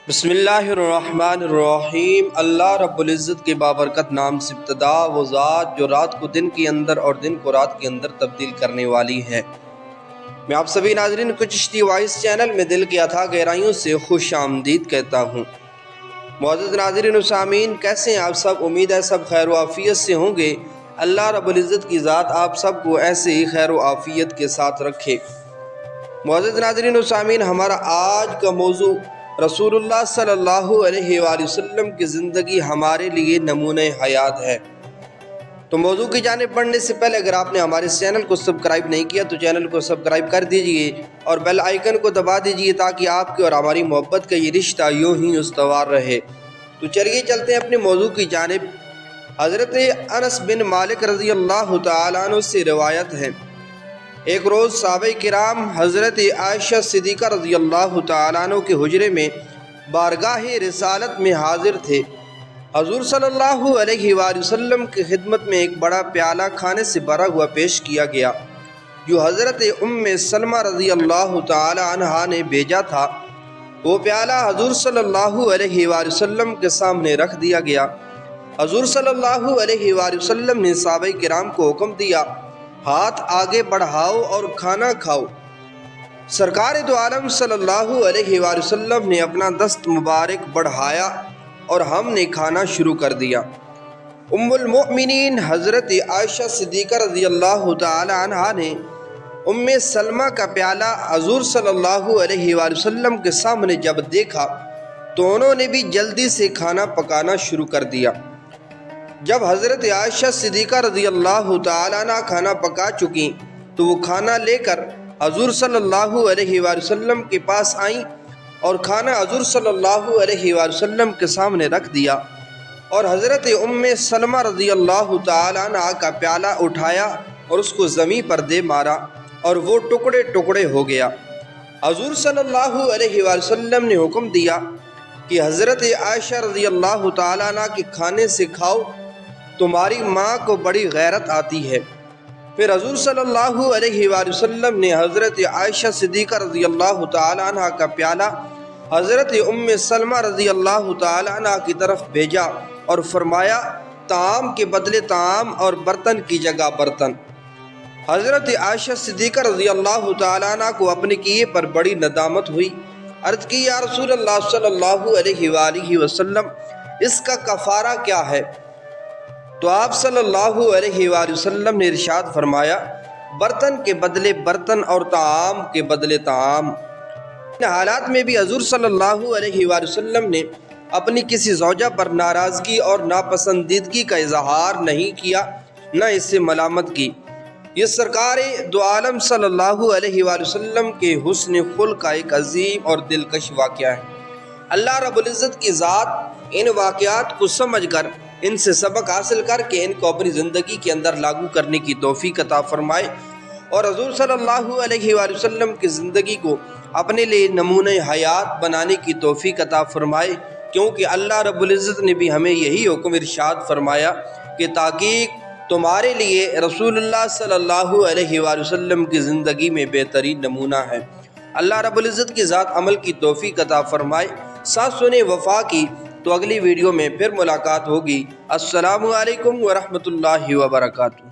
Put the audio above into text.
بسم اللہ الرحمن الرحیم۔ اللہ رب العزت کے بابرکت نام سے ابتدا، وہ ذات جو رات کو دن کے اندر اور دن کو رات کے اندر تبدیل کرنے والی ہے۔ میں آپ سبھی ناظرین کو چشتی وائس چینل میں دل کی اتھاہ گہرائیوں سے خوش آمدید کہتا ہوں۔ معزز ناظرین و سامعین، کیسے ہیں آپ سب؟ امید ہے سب خیر و عافیت سے ہوں گے۔ اللہ رب العزت کی ذات آپ سب کو ایسے ہی خیر و عافیت کے ساتھ رکھے۔ معزز ناظرین و سامعین، ہمارا آج کا موضوع رسول اللہ صلی اللہ علیہ وآلہ وسلم کی زندگی ہمارے لیے نمونہ حیات ہے۔ تو موضوع کی جانب بڑھنے سے پہلے اگر آپ نے ہمارے چینل کو سبسکرائب نہیں کیا تو چینل کو سبسکرائب کر دیجئے اور بیل آئیکن کو دبا دیجئے تاکہ آپ کے اور ہماری محبت کا یہ رشتہ یوں ہی استوار رہے۔ تو چلیے چلتے ہیں اپنے موضوع کی جانب۔ حضرت انس بن مالک رضی اللہ تعالیٰ عنہ سے روایت ہے، ایک روز صحابہ کرام حضرت عائشہ صدیقہ رضی اللہ تعالیٰ عنہ کے حجرے میں بارگاہ رسالت میں حاضر تھے۔ حضور صلی اللہ علیہ وآلہ وسلم کی خدمت میں ایک بڑا پیالہ کھانے سے بھرا ہوا پیش کیا گیا جو حضرت ام سلمہ رضی اللہ تعالیٰ عنہا نے بھیجا تھا۔ وہ پیالہ حضور صلی اللہ علیہ وآلہ وسلم کے سامنے رکھ دیا گیا۔ حضور صلی اللہ علیہ وآلہ وسلم نے صحابہ کرام کو حکم دیا، ہاتھ آگے بڑھاؤ اور کھانا کھاؤ۔ سرکار دو عالم صلی اللہ علیہ وآلہ وسلم نے اپنا دست مبارک بڑھایا اور ہم نے کھانا شروع کر دیا۔ ام المؤمنین حضرت عائشہ صدیقہ رضی اللہ تعالی عنہا نے ام سلمہ کا پیالہ حضور صلی اللہ علیہ وآلہ وسلم کے سامنے جب دیکھا تو انہوں نے بھی جلدی سے کھانا پکانا شروع کر دیا۔ جب حضرت عائشہ صدیقہ رضی اللہ تعالیٰ عنہ کھانا پکا چکی تو وہ کھانا لے کر حضور صلی اللہ علیہ وآلہ وسلم کے پاس آئیں اور کھانا حضور صلی اللہ علیہ وآلہ وسلم کے سامنے رکھ دیا اور حضرت ام سلمہ رضی اللہ تعالیٰ عنہ کا پیالہ اٹھایا اور اس کو زمین پر دے مارا اور وہ ٹکڑے ٹکڑے ہو گیا۔ حضور صلی اللہ علیہ وآلہ وسلم نے حکم دیا کہ حضرت عائشہ رضی اللہ تعالیٰ عنہ کے کھانے سے کھاؤ، تمہاری ماں کو بڑی غیرت آتی ہے۔ پھر حضور صلی اللہ علیہ وآلہ وسلم نے حضرت عائشہ صدیقہ رضی اللہ تعالی عنہ کا پیالہ حضرت ام سلمہ رضی اللہ تعالی عنہ کی طرف بھیجا اور فرمایا، طعام کے بدلے طعام اور برتن کی جگہ برتن۔ حضرت عائشہ صدیقہ رضی اللہ تعالی عنہ کو اپنے کیے پر بڑی ندامت ہوئی۔ عرض کی، یا رسول اللہ صلی اللہ علیہ وآلہ وسلم، اس کا کفارہ کیا ہے؟ تو آپ صلی اللہ علیہ وآلہ وسلم نے ارشاد فرمایا، برتن کے بدلے برتن اور طعام کے بدلے طعام۔ ان حالات میں بھی حضور صلی اللہ علیہ وآلہ وسلم نے اپنی کسی زوجہ پر ناراضگی اور ناپسندیدگی کا اظہار نہیں کیا، نہ اس سے ملامت کی۔ یہ سرکار دو عالم صلی اللہ علیہ وآلہ وسلم کے حسن خلق کا ایک عظیم اور دلکش واقعہ ہے۔ اللہ رب العزت کی ذات ان واقعات کو سمجھ کر، ان سے سبق حاصل کر کے ان کو اپنی زندگی کے اندر لاگو کرنے کی توفیق عطا فرمائے اور حضور صلی اللہ علیہ وآلہ وسلم کی زندگی کو اپنے لیے نمونہ حیات بنانے کی توفیق عطا فرمائے، کیونکہ اللہ رب العزت نے بھی ہمیں یہی حکم ارشاد فرمایا کہ تحقیق تمہارے لیے رسول اللہ صلی اللہ علیہ وآلہ وسلم کی زندگی میں بہترین نمونہ ہے۔ اللہ رب العزت کی ذات عمل کی توفیق عطا فرمائے۔ ساتھ سنیں وفا کی، تو اگلی ویڈیو میں پھر ملاقات ہوگی۔ السلام علیکم ورحمۃ اللہ وبرکاتہ۔